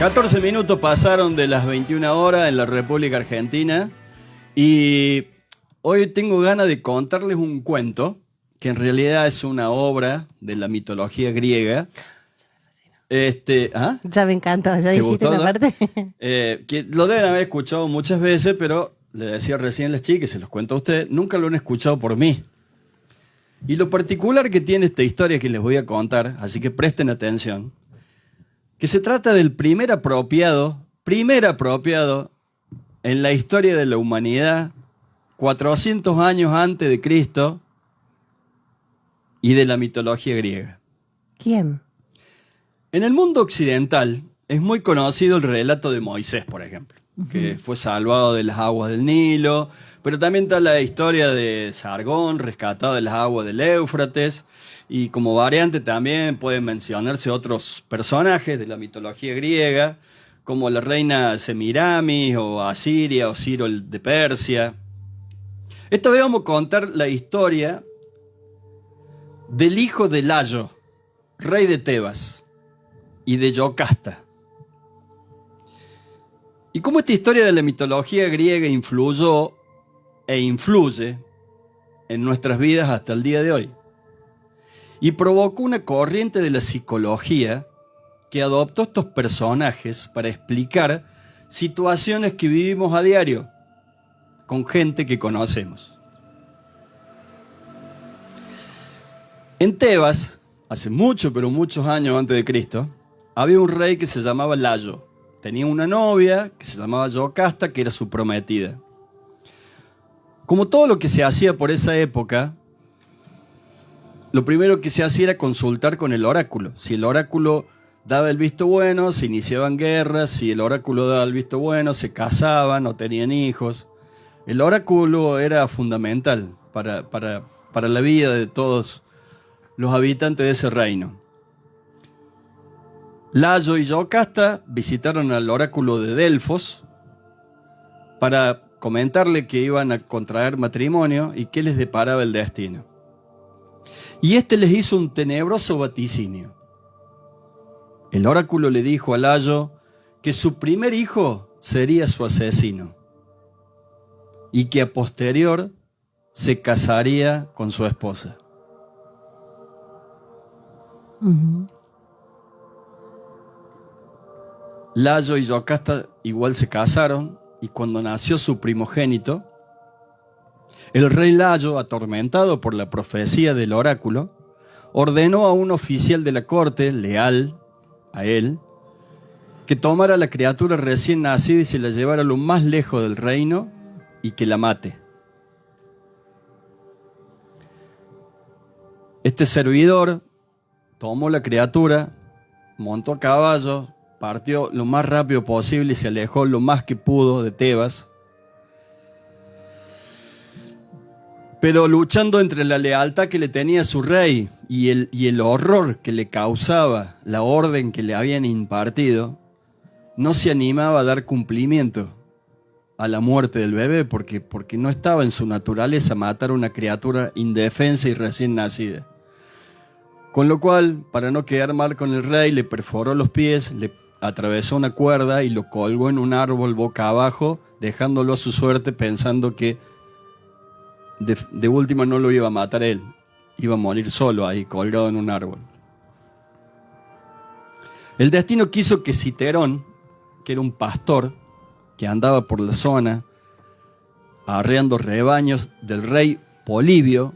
14 minutos pasaron de las 21 horas en la República Argentina y hoy tengo ganas de contarles un cuento que en realidad es una obra de la mitología griega. Ya me encantó, ya ¿Te dijiste gustó, una no? parte. Que lo deben haber escuchado muchas veces, pero le decía recién a las chicas, se los cuento a ustedes, nunca lo han escuchado por mí. Y lo particular que tiene esta historia que les voy a contar, así que presten atención, que se trata del primer apropiado en la historia de la humanidad, 400 años antes de Cristo y de la mitología griega. ¿Quién? En el mundo occidental es muy conocido el relato de Moisés, por ejemplo, que fue salvado de las aguas del Nilo, pero también está la historia de Sargón, rescatado de las aguas del Éufrates, y como variante también pueden mencionarse otros personajes de la mitología griega, como la reina Semiramis, o Asiria, o Ciro el de Persia. Esta vez vamos a contar la historia del hijo de Layo, rey de Tebas, y de Yocasta. Y cómo esta historia de la mitología griega influyó e influye en nuestras vidas hasta el día de hoy. Y provocó una corriente de la psicología que adoptó estos personajes para explicar situaciones que vivimos a diario con gente que conocemos. En Tebas, hace mucho, pero muchos años antes de Cristo, había un rey que se llamaba Layo. Tenía una novia que se llamaba Yocasta, que era su prometida. Como todo lo que se hacía por esa época, lo primero que se hacía era consultar con el oráculo. Si el oráculo daba el visto bueno, se iniciaban guerras. Si el oráculo daba el visto bueno, se casaban o tenían hijos. El oráculo era fundamental para la vida de todos los habitantes de ese reino. Layo y Yocasta visitaron al oráculo de Delfos para comentarle que iban a contraer matrimonio y qué les deparaba el destino. Y este les hizo un tenebroso vaticinio. El oráculo le dijo a Layo que su primer hijo sería su asesino y que a posterior se casaría con su esposa. Layo y Yocasta igual se casaron, y cuando nació su primogénito, el rey Layo, atormentado por la profecía del oráculo, ordenó a un oficial de la corte, leal a él, que tomara a la criatura recién nacida y se la llevara lo más lejos del reino y que la mate. Este servidor tomó la criatura, montó a caballo, partió lo más rápido posible y se alejó lo más que pudo de Tebas. Pero luchando entre la lealtad que le tenía a su rey y el horror que le causaba la orden que le habían impartido, no se animaba a dar cumplimiento a la muerte del bebé porque no estaba en su naturaleza matar a una criatura indefensa y recién nacida. Con lo cual, para no quedar mal con el rey, le perforó los pies, le atravesó una cuerda y lo colgó en un árbol boca abajo, dejándolo a su suerte pensando que de última no lo iba a matar él, iba a morir solo ahí, colgado en un árbol. El destino quiso que Citerón, que era un pastor que andaba por la zona arreando rebaños del rey Polibio,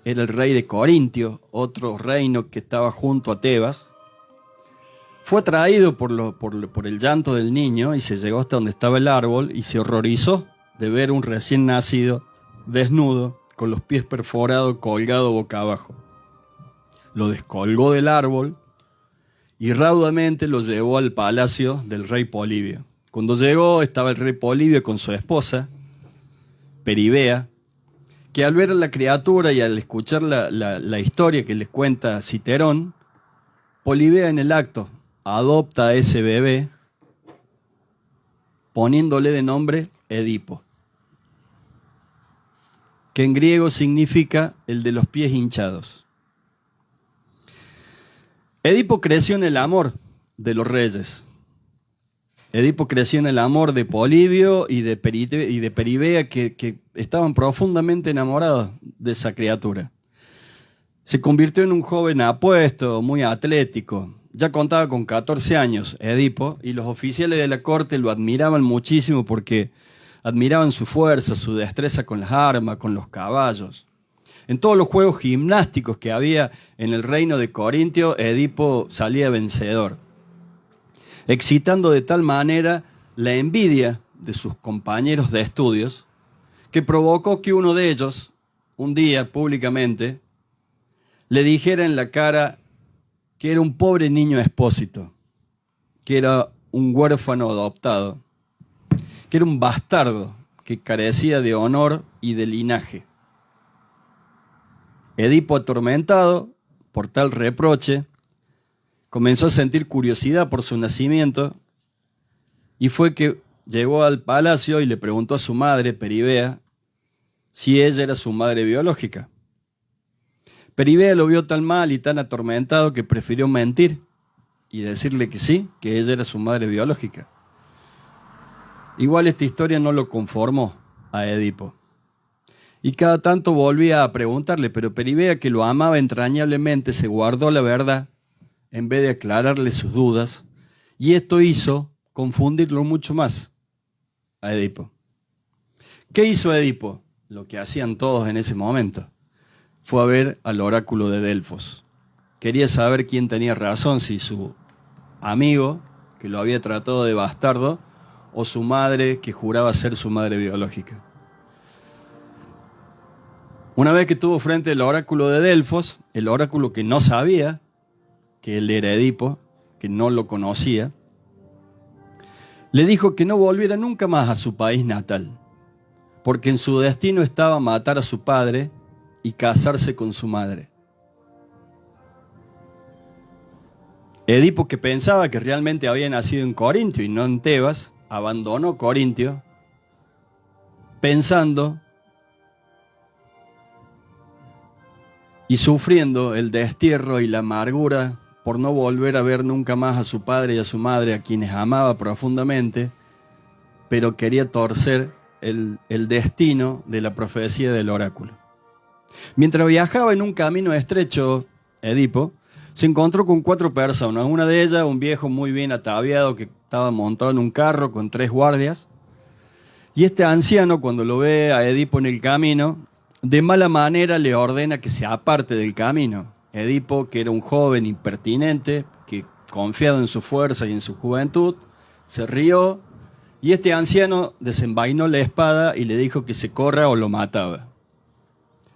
era el rey de Corintio, otro reino que estaba junto a Tebas, fue atraído por el llanto del niño y se llegó hasta donde estaba el árbol y se horrorizó de ver un recién nacido desnudo, con los pies perforados, colgado boca abajo. Lo descolgó del árbol y raudamente lo llevó al palacio del rey Polibio. Cuando llegó estaba el rey Polibio con su esposa, Peribea, que al ver a la criatura y al escuchar la historia que les cuenta Citerón, Polibea en el acto adopta a ese bebé poniéndole de nombre Edipo, que en griego significa el de los pies hinchados. Edipo creció en el amor de los reyes Edipo creció en el amor de Polibio y de Peribea, que estaban profundamente enamorados de esa criatura. Se convirtió en un joven apuesto, muy atlético. Ya contaba con 14 años, Edipo, y los oficiales de la corte lo admiraban muchísimo porque admiraban su fuerza, su destreza con las armas, con los caballos. En todos los juegos gimnásticos que había en el reino de Corintio, Edipo salía vencedor, excitando de tal manera la envidia de sus compañeros de estudios, que provocó que uno de ellos, un día públicamente, le dijera en la cara que era un pobre niño expósito, que era un huérfano adoptado, que era un bastardo que carecía de honor y de linaje. Edipo, atormentado por tal reproche, comenzó a sentir curiosidad por su nacimiento y fue que llegó al palacio y le preguntó a su madre, Peribea, si ella era su madre biológica. Peribea lo vio tan mal y tan atormentado que prefirió mentir y decirle que sí, que ella era su madre biológica. Igual esta historia no lo conformó a Edipo. Y cada tanto volvía a preguntarle, pero Peribea, que lo amaba entrañablemente, se guardó la verdad en vez de aclararle sus dudas, y esto hizo confundirlo mucho más a Edipo. ¿Qué hizo Edipo? Lo que hacían todos en ese momento. Fue a ver al oráculo de Delfos. Quería saber quién tenía razón, si su amigo, que lo había tratado de bastardo, o su madre, que juraba ser su madre biológica. Una vez que estuvo frente al oráculo de Delfos, el oráculo que no sabía que él era Edipo, que no lo conocía, le dijo que no volviera nunca más a su país natal, porque en su destino estaba matar a su padre y casarse con su madre. Edipo, que pensaba que realmente había nacido en Corintio y no en Tebas, abandonó Corintio, pensando y sufriendo el destierro y la amargura por no volver a ver nunca más a su padre y a su madre, a quienes amaba profundamente, pero quería torcer el destino de la profecía del oráculo. Mientras viajaba en un camino estrecho, Edipo se encontró con 4 personas. Una de ellas, un viejo muy bien ataviado que estaba montado en un carro con 3 guardias. Y este anciano, cuando lo ve a Edipo en el camino, de mala manera le ordena que se aparte del camino. Edipo, que era un joven impertinente, que confiado en su fuerza y en su juventud, se rió, y este anciano desenvainó la espada y le dijo que se corra o lo mataba.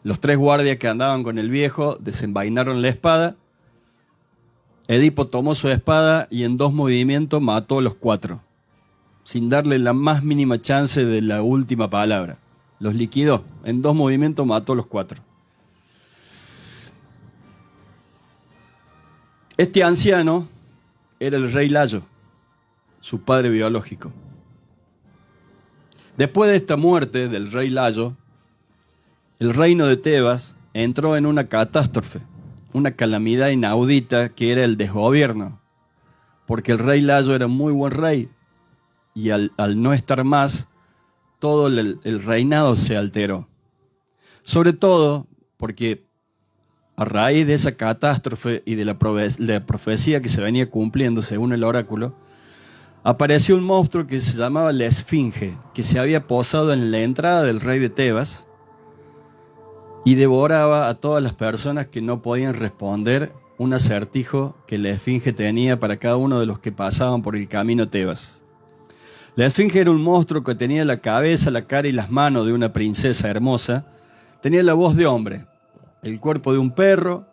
Los 3 guardias que andaban con el viejo desenvainaron la espada. Edipo tomó su espada y en 2 movimientos mató a los 4, sin darle la más mínima chance de la última palabra. Los liquidó. En 2 movimientos mató a los 4. Este anciano era el rey Layo, su padre biológico. Después de esta muerte del rey Layo, el reino de Tebas entró en una catástrofe, una calamidad inaudita que era el desgobierno, porque el rey Layo era muy buen rey y al no estar más, todo el reinado se alteró. Sobre todo porque a raíz de esa catástrofe y de la profecía que se venía cumpliendo según el oráculo, apareció un monstruo que se llamaba la Esfinge, que se había posado en la entrada del rey de Tebas y devoraba a todas las personas que no podían responder un acertijo que la Esfinge tenía para cada uno de los que pasaban por el camino a Tebas. La Esfinge era un monstruo que tenía la cabeza, la cara y las manos de una princesa hermosa, tenía la voz de hombre, el cuerpo de un perro,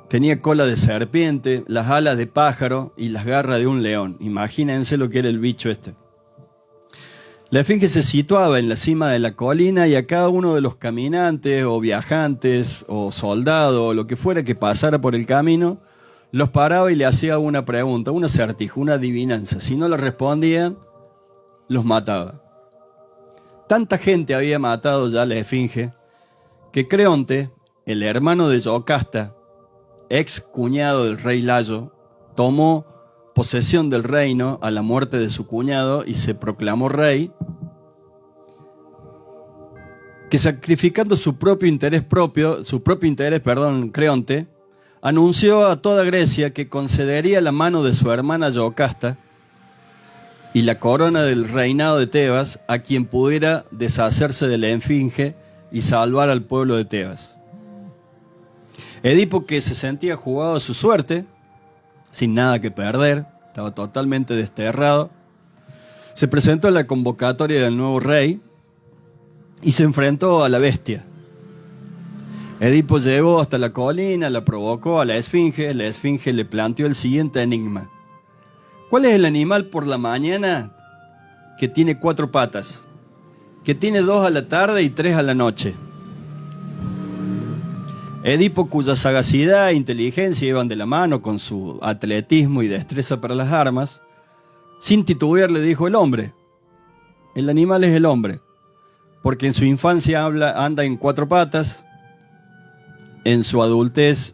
tenía cola de serpiente, las alas de pájaro y las garras de un león. Imagínense lo que era el bicho este. La Esfinge se situaba en la cima de la colina y a cada uno de los caminantes o viajantes o soldados o lo que fuera que pasara por el camino, los paraba y le hacía una pregunta, un acertijo, una adivinanza. Si no le respondían, los mataba. Tanta gente había matado ya la Esfinge que Creonte, el hermano de Yocasta, ex cuñado del rey Layo, tomó posesión del reino a la muerte de su cuñado y se proclamó rey, que sacrificando su propio interés, Creonte, anunció a toda Grecia que concedería la mano de su hermana Yocasta y la corona del reinado de Tebas a quien pudiera deshacerse de la esfinge y salvar al pueblo de Tebas. Edipo, que se sentía jugado a su suerte, sin nada que perder, estaba totalmente desterrado, se presentó a la convocatoria del nuevo rey y se enfrentó a la bestia. Edipo llegó hasta la colina, la provocó a la esfinge le planteó el siguiente enigma. ¿Cuál es el animal por la mañana que tiene 4 patas, que tiene 2 a la tarde y 3 a la noche? Edipo, cuya sagacidad e inteligencia iban de la mano con su atletismo y destreza para las armas, sin titubear le dijo: el hombre. El animal es el hombre, porque en su infancia anda en 4 patas, en su adultez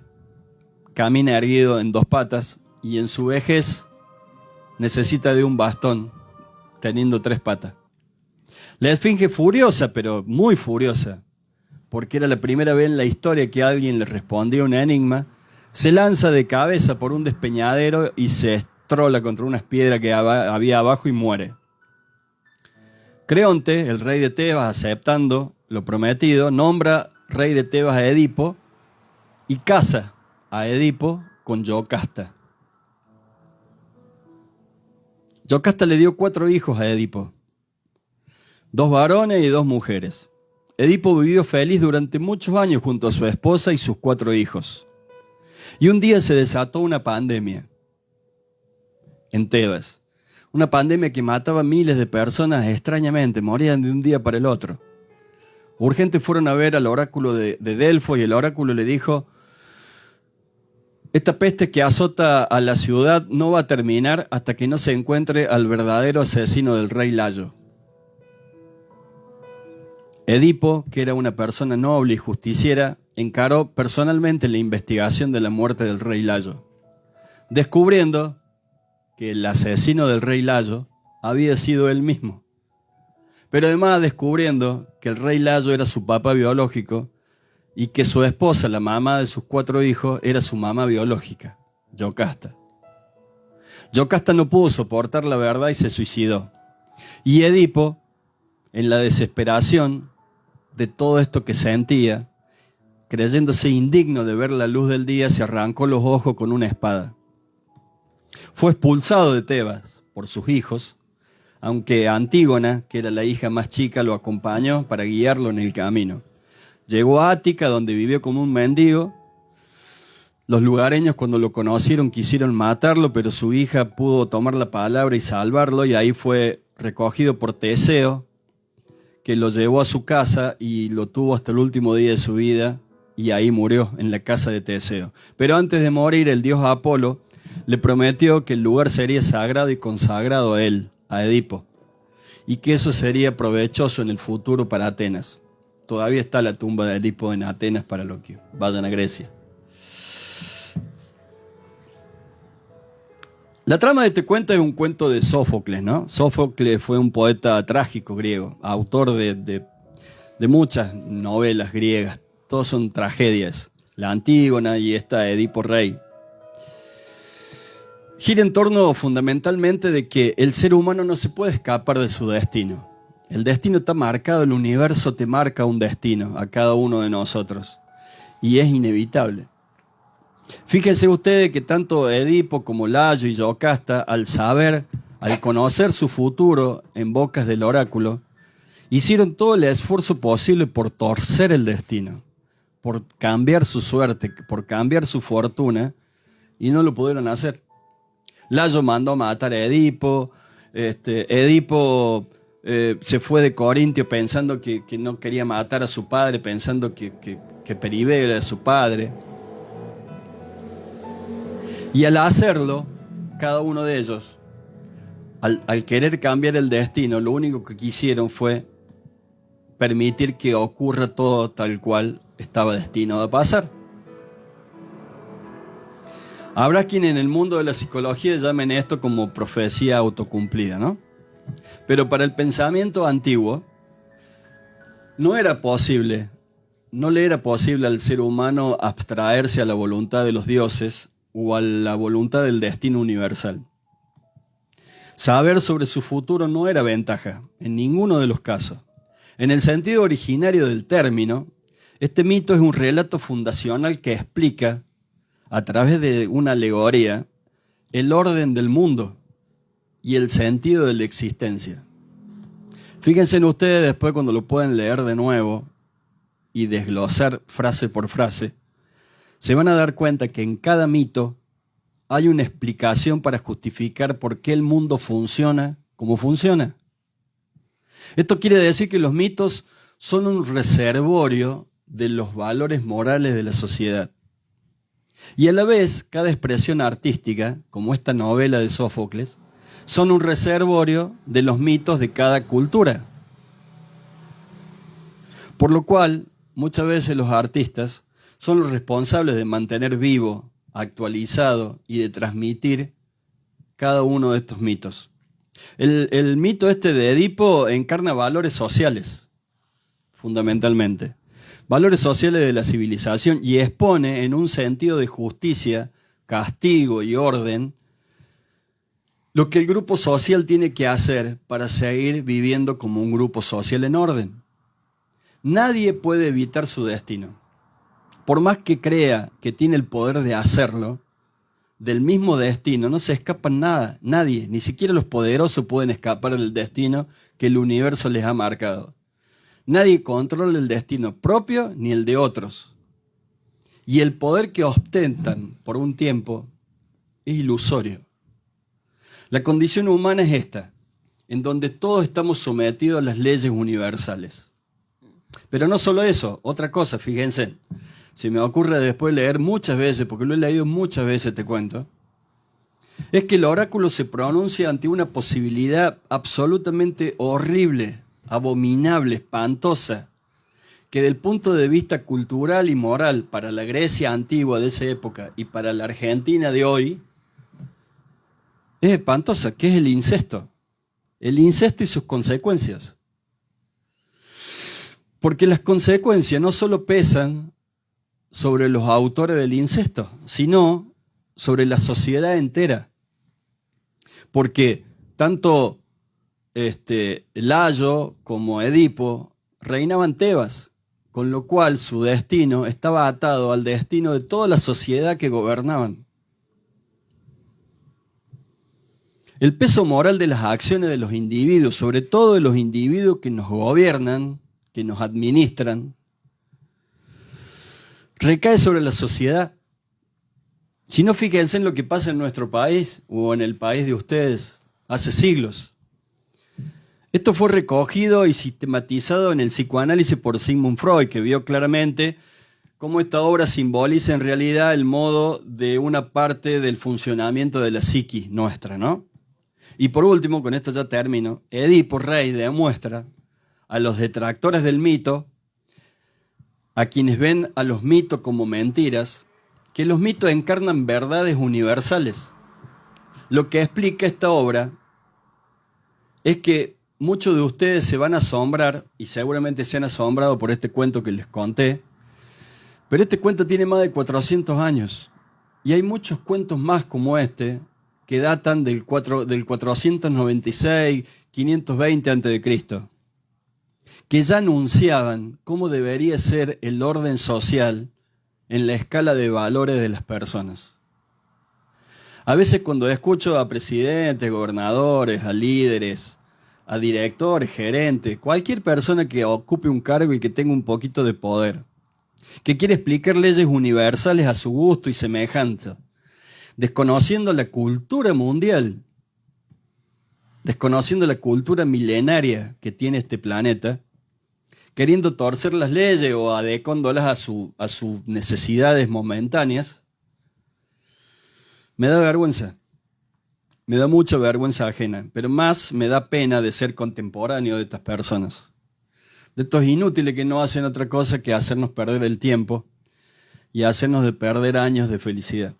camina erguido en 2 patas y en su vejez necesita de un bastón teniendo 3 patas. La esfinge, furiosa, pero muy furiosa, porque era la primera vez en la historia que alguien le respondía un enigma, se lanza de cabeza por un despeñadero y se estrola contra unas piedras que había abajo y muere. Creonte, el rey de Tebas, aceptando lo prometido, nombra rey de Tebas a Edipo y casa a Edipo con Yocasta. Yocasta le dio 4 hijos a Edipo, 2 varones y 2 mujeres. Edipo vivió feliz durante muchos años junto a su esposa y sus 4 hijos. Y un día se desató una pandemia en Tebas. Una pandemia que mataba a miles de personas extrañamente, morían de un día para el otro. Urgentes fueron a ver al oráculo de Delfos y el oráculo le dijo: esta peste que azota a la ciudad no va a terminar hasta que no se encuentre al verdadero asesino del rey Layo. Edipo, que era una persona noble y justiciera, encaró personalmente la investigación de la muerte del rey Layo, descubriendo que el asesino del rey Layo había sido él mismo. Pero además descubriendo que el rey Layo era su papá biológico y que su esposa, la mamá de sus 4 hijos, era su mamá biológica, Yocasta. Yocasta no pudo soportar la verdad y se suicidó. Y Edipo, en la desesperación de todo esto que sentía, creyéndose indigno de ver la luz del día, se arrancó los ojos con una espada. Fue expulsado de Tebas por sus hijos, aunque Antígona, que era la hija más chica, lo acompañó para guiarlo en el camino. Llegó a Ática, donde vivió como un mendigo. Los lugareños, cuando lo conocieron, quisieron matarlo, pero su hija pudo tomar la palabra y salvarlo, y ahí fue recogido por Teseo, que lo llevó a su casa y lo tuvo hasta el último día de su vida, y ahí murió en la casa de Teseo. Pero antes de morir, el dios Apolo le prometió que el lugar sería sagrado y consagrado a él, a Edipo, y que eso sería provechoso en el futuro para Atenas. Todavía está la tumba de Edipo en Atenas para los que vayan a Grecia. La trama de este cuento es un cuento de Sófocles, ¿no? Sófocles fue un poeta trágico griego, autor de muchas novelas griegas. Todos son tragedias. La Antígona y esta Edipo Rey. Gira en torno fundamentalmente de que el ser humano no se puede escapar de su destino. El destino está marcado, el universo te marca un destino a cada uno de nosotros. Y es inevitable. Fíjense ustedes que tanto Edipo como Layo y Yocasta, al conocer su futuro en bocas del oráculo, hicieron todo el esfuerzo posible por torcer el destino, por cambiar su suerte, por cambiar su fortuna, y no lo pudieron hacer. Layo mandó a matar a Edipo, Edipo se fue de Corintio pensando que no quería matar a su padre, pensando que Peribeo era su padre. Y al hacerlo, cada uno de ellos, al querer cambiar el destino, lo único que quisieron fue permitir que ocurra todo tal cual estaba destinado a pasar. Habrá quien en el mundo de la psicología llamen esto como profecía autocumplida, ¿no? Pero para el pensamiento antiguo no le era posible al ser humano abstraerse a la voluntad de los dioses o a la voluntad del destino universal. Saber sobre su futuro no era ventaja, en ninguno de los casos. En el sentido originario del término, este mito es un relato fundacional que explica, a través de una alegoría, el orden del mundo y el sentido de la existencia. Fíjense en ustedes después cuando lo pueden leer de nuevo y desglosar frase por frase, se van a dar cuenta que en cada mito hay una explicación para justificar por qué el mundo funciona como funciona. Esto quiere decir que los mitos son un reservorio de los valores morales de la sociedad. Y a la vez, cada expresión artística, como esta novela de Sófocles, son un reservorio de los mitos de cada cultura. Por lo cual, muchas veces los artistas son los responsables de mantener vivo, actualizado y de transmitir cada uno de estos mitos. El mito este de Edipo encarna valores sociales, fundamentalmente. Valores sociales de la civilización y expone en un sentido de justicia, castigo y orden lo que el grupo social tiene que hacer para seguir viviendo como un grupo social en orden. Nadie puede evitar su destino. Por más que crea que tiene el poder de hacerlo, del mismo destino no se escapa nada, nadie, ni siquiera los poderosos pueden escapar del destino que el universo les ha marcado. Nadie controla el destino propio ni el de otros. Y el poder que ostentan por un tiempo es ilusorio. La condición humana es esta, en donde todos estamos sometidos a las leyes universales. Pero no solo eso, otra cosa, fíjense. Se me ocurre después leer muchas veces, porque lo he leído muchas veces, te cuento, es que el oráculo se pronuncia ante una posibilidad absolutamente horrible, abominable, espantosa, que del punto de vista cultural y moral para la Grecia antigua de esa época y para la Argentina de hoy, es espantosa, que es el incesto. El incesto y sus consecuencias. Porque las consecuencias no solo pesan sobre los autores del incesto, sino sobre la sociedad entera. Porque tanto Layo como Edipo reinaban Tebas, con lo cual su destino estaba atado al destino de toda la sociedad que gobernaban. El peso moral de las acciones de los individuos, sobre todo de los individuos que nos gobiernan, que nos administran, recae sobre la sociedad. Si no, fíjense en lo que pasa en nuestro país o en el país de ustedes hace siglos. Esto fue recogido y sistematizado en el psicoanálisis por Sigmund Freud, que vio claramente cómo esta obra simboliza en realidad el modo de una parte del funcionamiento de la psiquis nuestra, ¿no? Y por último, con esto ya termino, Edipo Rey demuestra a los detractores del mito, a quienes ven a los mitos como mentiras, que los mitos encarnan verdades universales. Lo que explica esta obra es que muchos de ustedes se van a asombrar, y seguramente se han asombrado por este cuento que les conté, pero este cuento tiene más de 400 años, y hay muchos cuentos más como este, que datan del 496, 520 a.C., que ya anunciaban cómo debería ser el orden social en la escala de valores de las personas. A veces cuando escucho a presidentes, gobernadores, a líderes, a directores, gerentes, cualquier persona que ocupe un cargo y que tenga un poquito de poder, que quiere explicar leyes universales a su gusto y semejanza, desconociendo la cultura mundial, desconociendo la cultura milenaria que tiene este planeta, queriendo torcer las leyes o adecuándolas a sus necesidades momentáneas, me da vergüenza. Me da mucha vergüenza ajena, pero más me da pena de ser contemporáneo de estas personas. De estos inútiles que no hacen otra cosa que hacernos perder el tiempo y hacernos de perder años de felicidad.